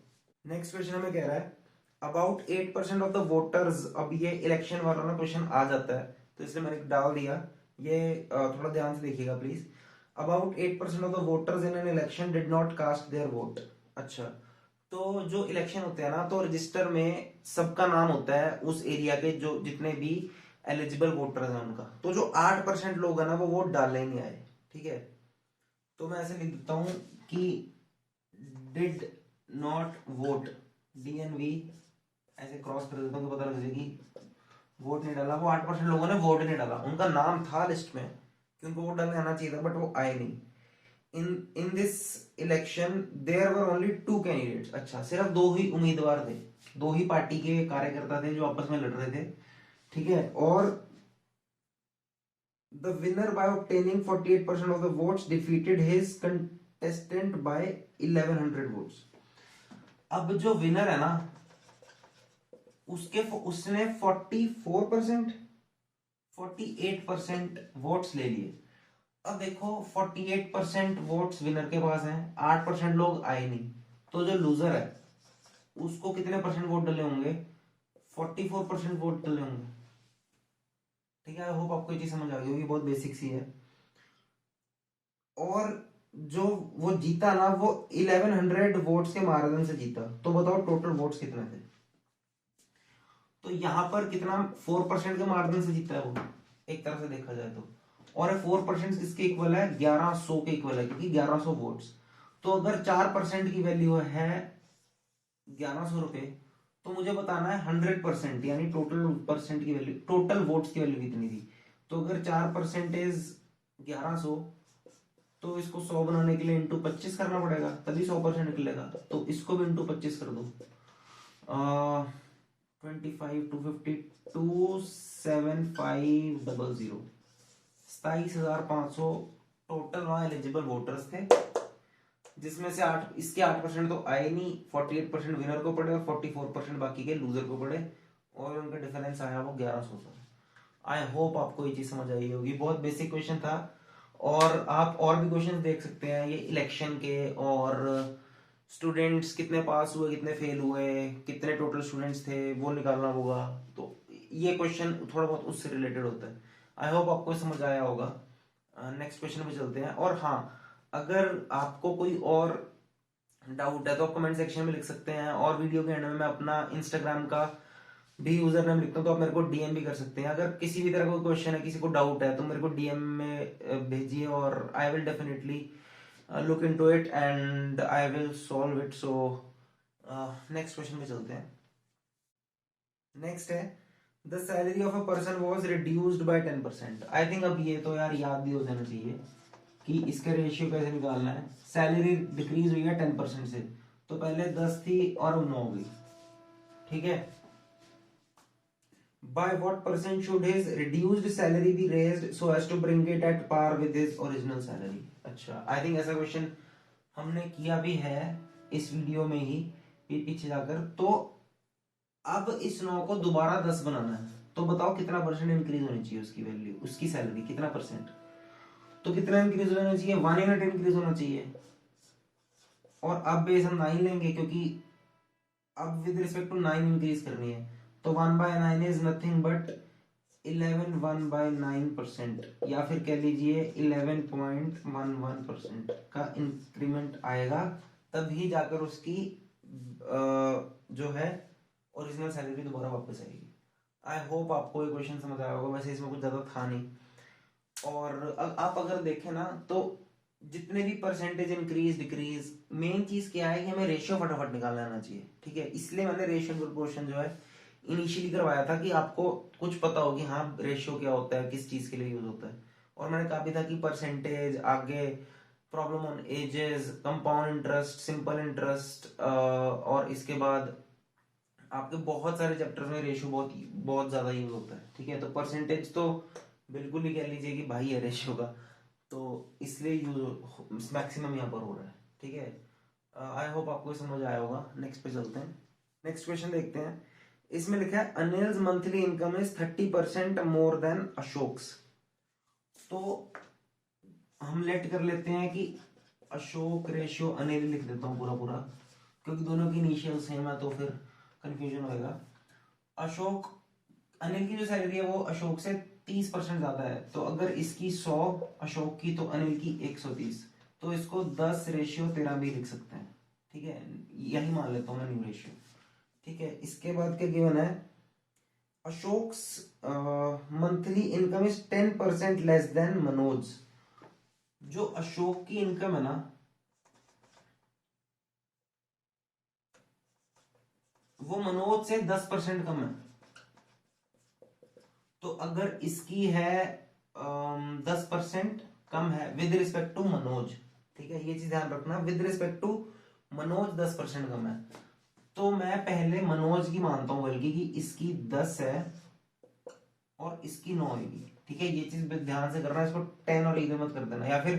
Speaker 1: नेक्स्ट क्वेश्चन हमें कह रहा है अबाउट 8% ऑफ द वोटर्स, अब ये इलेक्शन वाला ना क्वेश्चन आ जाता है, तो इसलिए मैंने डाल दिया, ये थोड़ा ध्यान से देखिएगा please. About 8% of the voters in an election did not cast their vote. अच्छा, तो जो इलेक्शन होते हैं ना, तो रजिस्टर में सबका नाम होता है उस एरिया के, जो जितने भी एलिजिबल वोटर्स हैं उनका, तो जो 8% लोग हैं ना वो वोट डालने ही नहीं आए, ठीक है। तो मैं ऐसे लिख देता हूं कि डिड नॉट वोट, DNV, ऐसे क्रॉस कर देता हूँ तो पता लग जाए कि वोट नहीं डाला, वो 8% लोगों ने वोट नहीं डाला, उनका नाम था लिस्ट में कि उनको वोट डालने आना चाहिए था, बट वो आए नहीं। In this election there were only 2 candidates. अच्छा, सिर्फ 2 ही उम्मीदवार थे, 2 ही पार्टी के कार्यकर्ता थे जो आपस में लड़ रहे थे, ठीक है। और the winner by obtaining 48% of the votes defeated his contestant by 1100 votes. अब जो विनर है ना, उसने 48% वोट्स ले लिए। अब देखो 48% वोट्स विनर के पास हैं, 8% लोग आए नहीं, तो जो लूजर है उसको कितने परसेंट वोट डले होंगे, 44% वोट डले होंगे, ठीक है। आई होप आपको ये चीज समझ आ गई होगी, बहुत बेसिक सी है। और जो वो जीता ना, वो 1100 वोट्स के मार्जिन से जीता, तो बताओ टोटल वोट्स कितने थे। तो यहां पर कितना, 4% के मार्जिन से जीता है वो, एक तरह से देखा जाए तो। और 4% किसके इक्वल है, 1100 के इक्वल है, क्योंकि 1100 वोट्स। तो अगर 4% की वैल्यू है 1100 रुपए, तो मुझे बताना है 100%, यानी टोटल परसेंट की वैल्यू, टोटल वोट्स की वैल्यू कितनी थी। तो अगर 4% 1100, तो इसको 100 बनाने के लिए इंटू 25 करना पड़ेगा, तभी 100% निकलेगा। तो इसको भी इंटू 25 कर दो, 25 250 27500, 27,500 टोटल वहां एलिजिबल वोटर्स थे, जिसमें से 8% तो आए नहीं, 48% विनर को पड़े और 44% बाकी के लूजर को पड़े, और उनका डिफरेंस आया वो 1100 का। आई होप आपको ये चीज समझ आई होगी, बहुत बेसिक क्वेश्चन था। और आप और भी क्वेश्चन देख सकते हैं ये इलेक्शन के, और स्टूडेंट्स कितने पास हुए, कितने फेल हुए, कितने टोटल स्टूडेंट्स थे, वो निकालना होगा। तो ये क्वेश्चन थोड़ा बहुत उससे रिलेटेड होता है। आई होप आपको समझ आया होगा। नेक्स्ट क्वेश्चन पे चलते हैं। और हाँ, अगर आपको कोई और डाउट है तो आप कमेंट सेक्शन में लिख सकते हैं, और वीडियो के एंड में मैं अपना इंस्टाग्राम का भी यूजर नेम लिखता हूँ, तो आप मेरे को डीएम भी कर सकते हैं। अगर किसी भी तरह का क्वेश्चन है, किसी को डाउट है, तो मेरे को डीएम में भेजिए, और I will definitely look into it and I will solve it. So next question पे चलते हैं। नेक्स्ट है the salary of a person was reduced by 10%। I think अब ये तो यार याद भी हो जाना चाहिए कि इसका रेशियो कैसे निकालना है। सैलरी डिक्रीज हुई है 10% से, तो पहले 10 थी और अब 9 हो गई, ठीक है। By what percent should his reduced salary be raised so as to bring it at par with his original salary? अच्छा, आई थिंक ऐसा क्वेश्चन हमने किया भी है इस वीडियो में ही पीछे जाकर। तो अब इस 9 को दोबारा 10 बनाना है, तो बताओ कितना परसेंट इंक्रीज होनी चाहिए उसकी वैल्यू, उसकी सैलरी कितना परसेंट। तो कितना इंक्रीज होना चाहिए, 1 यूनिट इंक्रीज होना चाहिए। और अब बेस हम 9 लेंगे क्योंकि अब विद रिस्पेक्ट टू 9 इंक्रीज करनी है। तो 1/9 इज नथिंग बट 11 1/9%, या फिर कह लीजिए 11.11% का इंक्रीमेंट आएगा, तभी जाकर उसकी जो है ओरिजिनल सैलरी दोबारा वापस आएगी। आई होप आपको ये क्वेश्चन समझ आया होगा, वैसे इसमें कुछ ज्यादा था नहीं। और आप अगर देखें ना तो जितने भी परसेंटेज इंक्रीज डिक्रीज, मेन चीज क्या है कि हमें रेशियो फटाफट निकालना आना चाहिए, ठीक है। इसलिए मैंने रेशियो प्रोपोर्शन जो है इनिशियली करवाया था कि आपको कुछ पता हो कि हाँ रेशियो क्या होता है, किस चीज के लिए यूज होता है। और मैंने कहा भी था कि परसेंटेज आगे, problem on edges, compound interest, simple interest, और इसके बाद आपके बहुत सारे चैप्टर्स में रेशियो बहुत बहुत ज्यादा यूज होता है, ठीक है। तो परसेंटेज तो बिल्कुल ही कह लीजिए कि भाई है रेशियो का, तो इसलिए यूज मैक्सिमम यहाँ पर हो रहा है, ठीक है। आई होप आपको समझ आया होगा। नेक्स्ट पे चलते हैं, नेक्स्ट क्वेश्चन देखते हैं। इसमें लिखा है Anil's monthly income is 30% more than Ashok's. तो हम लेट कर लेते हैं कि अशोक रेशियो अनिल लिख देता हूँ पूरा पूरा, क्योंकि दोनों की इनिशियल सेम है तो फिर कंफ्यूजन होएगा। अशोक, अनिल की जो सैलरी है वो अशोक से 30% ज्यादा है, तो अगर इसकी 100 अशोक की तो अनिल की 130, तो इसको 10:13 भी लिख सकते हैं, ठीक है। यही मान लेता हूँ मैं न्यू रेशियो, ठीक है। इसके बाद क्या गिवन है, Ashok's monthly income is 10% less than Manoj. जो अशोक की इनकम है ना, वो मनोज से 10% कम है। तो अगर इसकी है 10% कम है विद रिस्पेक्ट टू मनोज, ठीक है, ये चीज ध्यान रखना, विद रिस्पेक्ट टू मनोज 10% कम है, तो मैं पहले मनोज की मानता हूं, बल्कि कि इसकी 10 है और इसकी 9 आएगी, ठीक है। ये चीज ध्यान से करना, इसको 10 और इधर मत कर देना, या फिर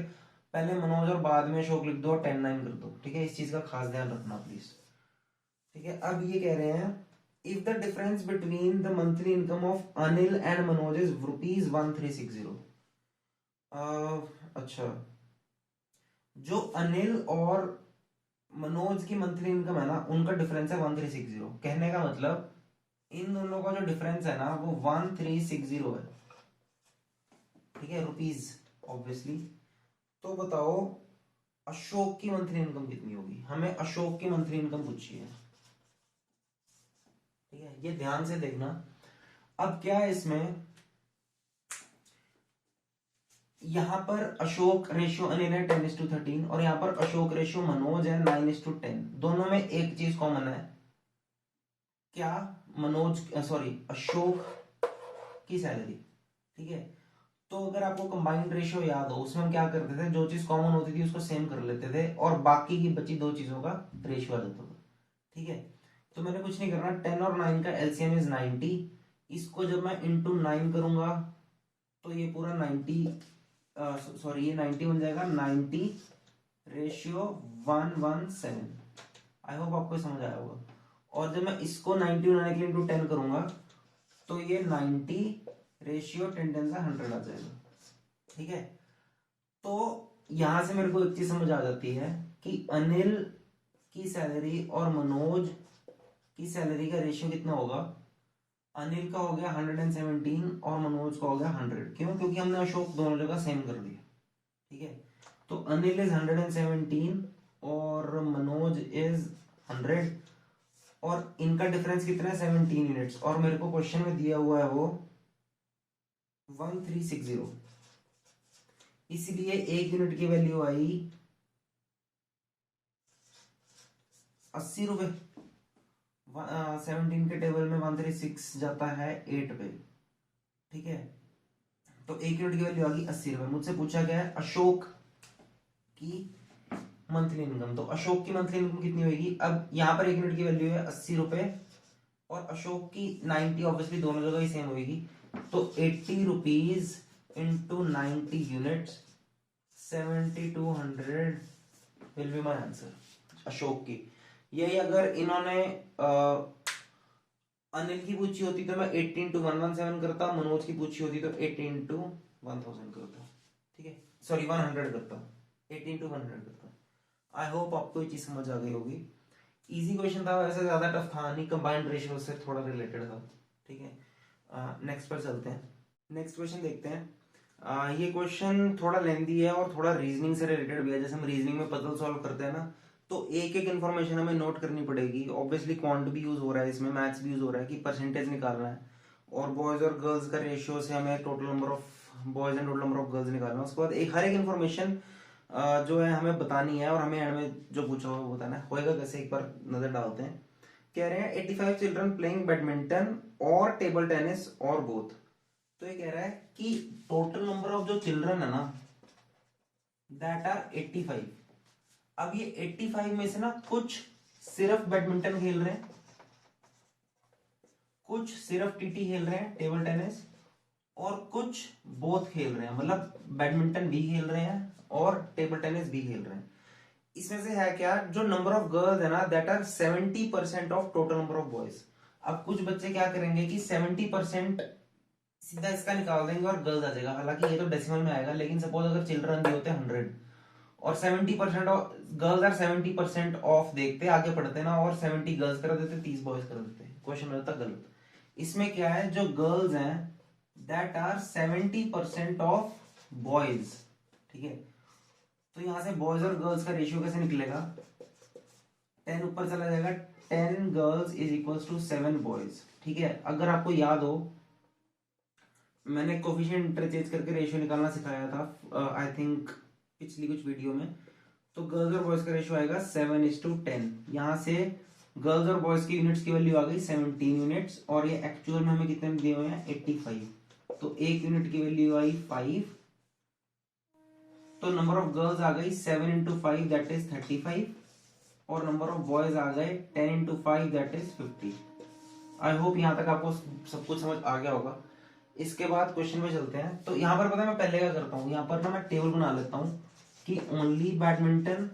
Speaker 1: पहले मनोज और बाद में अशोक लिख दो और 10 9 कर दो, ठीक है। इस चीज का खास ध्यान रखना प्लीज, ठीक है। अब ये कह रहे हैं if the difference between the monthly income of Anil and Manoj is rupees 1360। अच्छा, जो अनिल और मनोज की मंथली इनकम है ना, उनका डिफरेंस है 1360। कहने का मतलब इन दोनों का जो डिफरेंस है ना वो 1360 है, ठीक है, रुपीज ऑब्वियसली। तो बताओ अशोक की मंथली इनकम कितनी होगी, हमें अशोक की मंथली इनकम पूछी है, ठीक है। ये ध्यान से देखना। अब क्या है इसमें, यहां पर अशोक रेशियो अनिल है 10:13, और यहां पर अशोक रेशियो मनोज है 9:10। दोनों में एक चीज कॉमन है, क्या, मनोज, सॉरी अशोक की सैलरी, ठीक है। तो अगर आपको कंबाइंड रेशियो याद हो, उसमें हम क्या करते थे, जो चीज कॉमन होती थी उसको सेम कर लेते थे और बाकी की बची दो चीजों का रेशियो आ जाता था, ठीक है। तो मैंने कुछ नहीं करना, 10 और 9 का एलसीएम इज 90। इसको जब मैं इंटू 9 करूंगा तो ये पूरा 90, सॉरी ये 90 बन जाएगा, 90:117। आई होप आपको समझ आया होगा। और जब मैं इसको 90 बनाने के लिए इंटू 10 करूंगा तो ये 90:10 आ जाएगा, ठीक है। तो यहां से मेरे को एक चीज समझ आ जाती है कि अनिल की सैलरी और मनोज की सैलरी का रेशियो कितना होगा। अनिल का हो गया 117 और मनोज का हो गया 100। क्यों, क्योंकि हमने अशोक दोनों जगह सेम कर दिया, ठीक है। तो अनिल इज 117 और मनोज इज 100, और इनका डिफरेंस कितना है 17 यूनिट्स, और मेरे को क्वेश्चन में दिया हुआ है वो 1360। इसलिए एक यूनिट की वैल्यू आई 80 रुपए। 17 के टेबल में 136 जाता है 8 पे, ठीक है। तो 1 यूनिट की वैल्यू आ गई 80 रुपए। मुझसे पूछा गया है अशोक की मंथली इनकम। तो अशोक की मंथली इनकम कितनी होगी? अब यहाँ पर 1 यूनिट की वैल्यू है 80 रुपए और अशोक की 90, ऑब्वियसली दोनों जगह ही सेम होगी। तो 80 rupees into 90 units, 7200 will be my answer Ashok की। यही अगर इन्होंने अनिल की पूछी होती तो मैं 80 इंटू 117 करता, मनोज की पूछी होती तो 80 इंटू 1000 करता, ठीक है, सॉरी 100 करता, 80 इंटू 100 करता। आई होप आपको ये चीज समझ आ गई होगी। इजी क्वेश्चन था, वैसे ज्यादा टफ था नहीं, कंबाइंड रेशियो से थोड़ा रिलेटेड था, ठीक है। नेक्स्ट पर चलते हैं। नेक्स्ट क्वेश्चन देखते हैं। ये क्वेश्चन थोड़ा लेंदी है और थोड़ा रीजनिंग से रिलेटेड भी है। जैसे हम रीजनिंग में पजल सॉल्व करते हैं ना, तो एक एक इन्फॉर्मेशन हमें नोट करनी पड़ेगी। ऑब्वियसली क्वांट भी यूज हो रहा है इसमें, मैथ्स भी यूज हो रहा है कि परसेंटेज निकालना है, और बॉयज और गर्ल्स का रेशियो से हमें total number of boys and total number of girls निकालना है। उसके बाद एक हर एक इन्फॉर्मेशन जो है हमें बतानी है, और हमें एंड में जो पूछा हुआ वो बताना है। होएगा कैसे, एक बार नजर डालते हैं। कह रहे हैं 85 चिल्ड्रन प्लेइंग बैडमिंटन और टेबल टेनिस और बोथ। तो ये कह रहा है कि टोटल नंबर ऑफ जो चिल्ड्रन है ना, दैट आर 85। अब ये 85 में से ना कुछ सिर्फ बैडमिंटन खेल रहे हैं, कुछ सिर्फ टीटी खेल रहे हैं टेबल टेनिस, और कुछ बोथ खेल रहे हैं, मतलब बैडमिंटन भी खेल रहे हैं और टेबल टेनिस भी खेल रहे हैं। इसमें से है क्या, जो नंबर ऑफ गर्ल्स है ना, that are 70% of total number of boys. अब कुछ बच्चे क्या करेंगे कि 70% सीधा इसका निकाल देंगे और गर्ल्स आ जाएगा। हालांकि ये तो डेसिमल में आएगा, लेकिन सपोज अगर चिल्ड्रन भी होते हैं 100 और 70% ऑफ गर्ल्स आर 70% ऑफ, देखते आगे पढ़ते ना, और 70 गर्ल्स कर देते, 30 बॉयज कर देते, क्वेश्चन रहता गलत। इसमें क्या है, जो गर्ल्स हैं दैट आर 70% ऑफ बॉयज, ठीक है। तो यहां से बॉयज और गर्ल्स का रेशियो कैसे निकलेगा, 10 ऊपर चला जाएगा, 10 girls is equals to 7 boys, ठीक है। अगर आपको याद हो, मैंने कोफिशिएंट इंटरचेंज करके रेशियो निकालना सिखाया था आई थिंक पिछली कुछ वीडियो में। तो गर्ल्स और बॉयज का रेशियो आएगा 7:10। यहाँ से गर्ल्स और बॉयज की यूनिट्स की वैल्यू आ गई 17 यूनिट्स, और ये एक्चुअल में हमें कितने दिए हुए हैं 85। तो एक यूनिट की वैल्यू आई 5। तो नंबर ऑफ गर्ल्स आ गई 7 इंटू 5 दैट इज 35, और नंबर ऑफ बॉयज आ गए 10 into 5 that is 50। I hope यहाँ तक आपको सब कुछ समझ आ गया होगा। इसके बाद क्वेश्चन में चलते हैं। तो यहाँ पर पता है मैं पहले क्या करता हूँ, यहाँ पर ना मैं टेबल बना लेता हूँ कि ओनली बैडमिंटन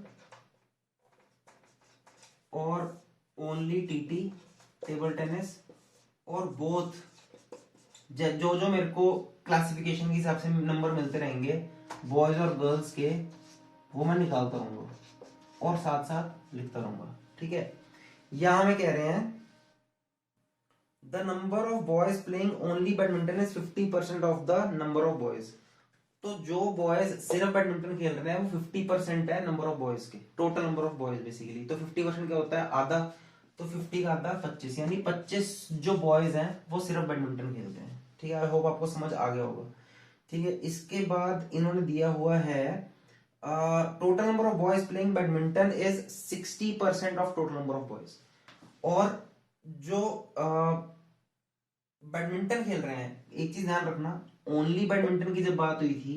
Speaker 1: और ओनली टीटी टेबल टेनिस और बोथ, जो जो मेरे को क्लासिफिकेशन के हिसाब से नंबर मिलते रहेंगे बॉयज और गर्ल्स के, वो मैं निकालता रहूंगा और साथ साथ लिखता रहूंगा, ठीक है। यहां में कह रहे हैं the number of boys playing only badminton is 50% of the number of boys. तो जो बॉयज सिर्फ बैडमिंटन खेल रहे हैं वो 50% है नंबर ऑफ बॉयज के, total number of boys basically. तो 50% क्या होता है, आधा। तो 50 का आधा 25, यानी 25 जो बॉयज हैं वो सिर्फ बैडमिंटन खेलते हैं, ठीक है। आई होप आपको समझ आ गया होगा, ठीक है। इसके बाद इन्होंने दिया हुआ है total number of boys playing badminton is 60% of total number of boys. और जो बैडमिंटन खेल रहे हैं, एक चीज ध्यान रखना, ओनली बैडमिंटन की जब बात हुई थी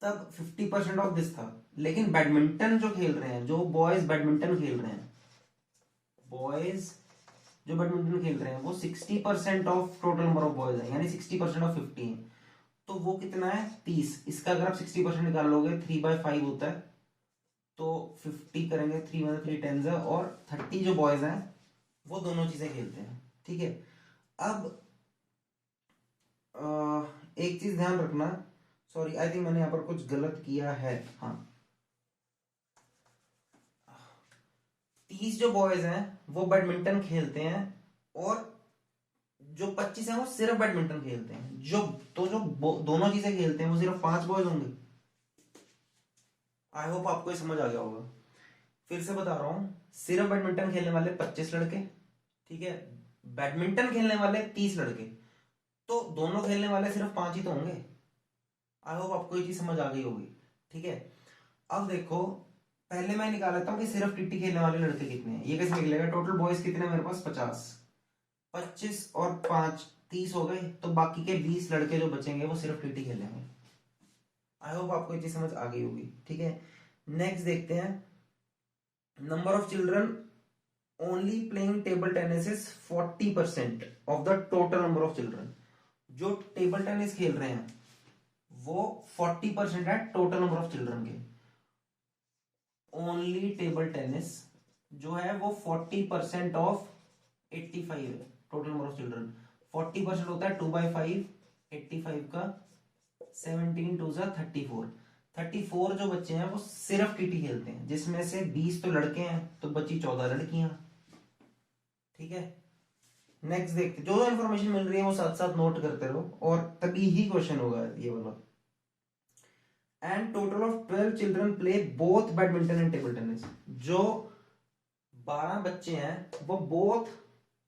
Speaker 1: तब 50% ऑफ दिस था, लेकिन बैडमिंटन जो खेल रहे हैं, जो बॉयज बैडमिंटन खेल रहे हैं, बॉयज जो बैडमिंटन खेल रहे हैं वो 60% of total number of boys है, यानी 60% ऑफ 50 है। तो वो कितना है 30। इसका अगर आप 60% निकाल लोगे 3/5 होता है। तो 50 करेंगे, 3 × 3 = 10 है, और 30 जो बॉयज हैं वो दोनों चीजें खेलते हैं, ठीक है। अब एक चीज ध्यान रखना, सॉरी आई थिंक मैंने यहाँ पर कुछ गलत किया है। हाँ, 30 जो बॉयज हैं वो बैडमिंटन खेलते हैं, और जो 25 है वो सिर्फ बैडमिंटन खेलते हैं। जो दोनों चीजें खेलते हैं वो सिर्फ 5 बॉयज होंगे। आई होप आपको ये समझ आ गया होगा। फिर से बता रहा हूं, सिर्फ बैडमिंटन खेलने वाले 25 लड़के, ठीक है। बैडमिंटन खेलने वाले 30 लड़के, तो दोनों खेलने वाले सिर्फ 5 ही तो होंगे। आई होप आपको ये चीज समझ आ गई होगी, ठीक है। अब देखो, पहले मैं निकाल लेता हूँ कि सिर्फ टीटी खेलने वाले लड़के कितने हैं। ये कैसे निकलेगा, टोटल बॉयज कितने मेरे पास 50, 25 और 5 30 हो गए, तो बाकी के 20 लड़के जो बचेंगे वो सिर्फ टीटी खेलेंगे। आई होप आपको ये चीज समझ आ गई होगी, ठीक है। नेक्स्ट देखते हैं, number of children only playing table tennis is 40% of the total number of children. जो टेबल टेनिस खेल रहे हैं वो 40% है टोटल नंबर ऑफ चिल्ड्रन के। ओनली टेबल टेनिस जो है वो 40% ऑफ 85 है टोटल नंबर ऑफ चिल्ड्रन। 40% होता है 2/5, 85 का 17 टू जा 34। 34 जो बच्चे हैं वो सिर्फ टीटी खेलते हैं, जिसमें से 20 तो लड़के हैं तो बची 14 लड़कियां, ठीक है। नेक्स्ट देखते, जो जो इन्फॉर्मेशन मिल रही है वो साथ साथ नोट करते रहो और तभी ही क्वेश्चन होगा ये वाला। And total of 12 children play both badminton and table tennis. जो 12 बच्चे हैं वो बोथ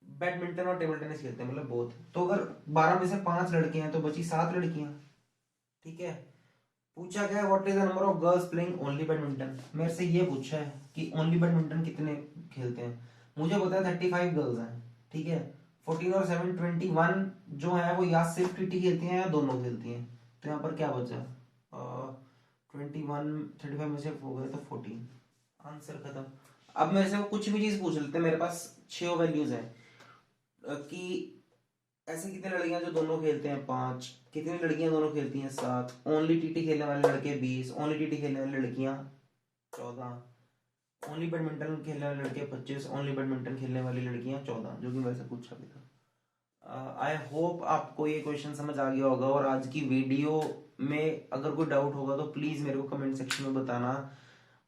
Speaker 1: बैडमिंटन और टेबल टेनिस खेलते हैं, मतलब बोथ। तो अगर 12 में से 5 लड़के हैं तो बची 7 लड़कियां, ठीक है। पूछा गया what is the number of girls playing only badminton. मेरे से ये पूछा है कि ओनली बैडमिंटन कितने खेलते हैं। मुझे पता है 35 गर्ल्स हैं, ठीक है। 14 और 7 21 जो है वो या सिर्फ टीटी खेलती हैं या दोनों खेलती हैं। तो यहाँ पर क्या बचा, 21 35 में से हो गए तो 14, आंसर खत्म। अब मेरे से वो कुछ भी चीज पूछ लेते हैं, मेरे पास 6 वैल्यूज हैं कि ऐसे कितने लड़कियां जो दोनों खेलते हैं 5, कितनी लड़कियां दोनों खेलती हैं 7, ओनली टीटी खेलने वाले लड़के 20, ओनली टीटी खेलने वाली लड़कियां 14, ओनली बैडमिंटन खेलने वाले लड़के 25, ओनली बैडमिंटन खेलने वाली लड़कियां 14, जो कि मेरे से पूछा भी था। आई होप आपको ये क्वेश्चन समझ आ गया होगा। और आज की वीडियो में अगर कोई डाउट होगा तो प्लीज मेरे को कमेंट सेक्शन में बताना।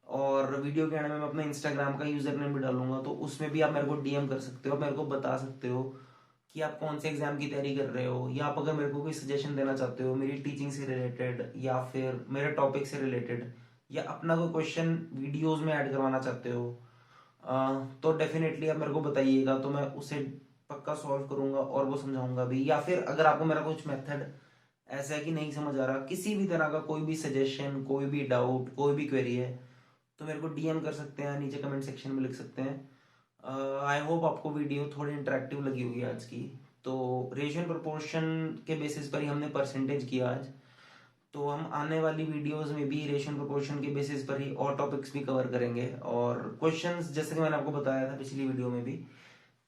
Speaker 1: और वीडियो के एंड में मैं अपना इंस्टाग्राम का यूजर नेम भी डालूंगा, तो उसमें भी आप मेरे को डीएम कर सकते हो, मेरे को बता सकते हो कि आप कौन से एग्जाम की तैयारी कर रहे हो, या आप अगर मेरे को कोई सजेशन देना चाहते हो मेरी टीचिंग से रिलेटेड या फिर मेरे टॉपिक से रिलेटेड, या अपना कोई क्वेश्चन वीडियोस में ऐड करवाना चाहते हो, तो डेफिनेटली आप मेरे को बताइएगा, तो मैं उसे पक्का सॉल्व करूंगा और वो समझाऊंगा भी। या फिर अगर आपको मेरा कुछ मेथड ऐसा है कि नहीं समझ आ रहा, किसी भी तरह का कोई भी सजेशन, कोई भी डाउट, कोई भी क्वेरी है, तो मेरे को डीएम कर सकते हैं, नीचे कमेंट सेक्शन में लिख सकते हैं। आई होप आपको वीडियो थोड़ी इंटरेक्टिव लगी होगी आज की। तो रेशियो प्रोपोर्शन के बेसिस पर ही हमने परसेंटेज किया आज। तो हम आने वाली वीडियोस में भी रेशियो प्रोपोर्शन के बेसिस पर ही और टॉपिक्स भी कवर करेंगे। और क्वेश्चंस जैसे कि मैंने आपको बताया था पिछली वीडियो में भी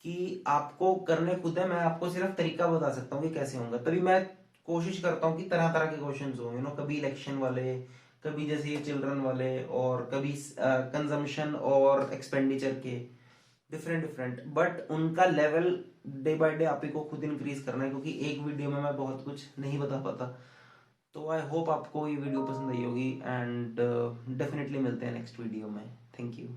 Speaker 1: कि आपको करने खुद है, मैं आपको सिर्फ तरीका बता सकता हूँ कि कैसे होगा। तभी मैं कोशिश करता हूँ कि तरह तरह के क्वेश्चंस हो, कभी इलेक्शन वाले, कभी जैसे ये चिल्ड्रन वाले, और कभी कंजम्पशन और एक्सपेंडिचर के, डिफरेंट डिफरेंट, बट उनका लेवल डे बाय डे आप ही को खुद इंक्रीज करना है, क्योंकि एक वीडियो में मैं बहुत कुछ नहीं बता पाता। तो आई होप आपको ये वीडियो पसंद आई होगी, एंड डेफिनेटली मिलते हैं नेक्स्ट वीडियो में। Thank you.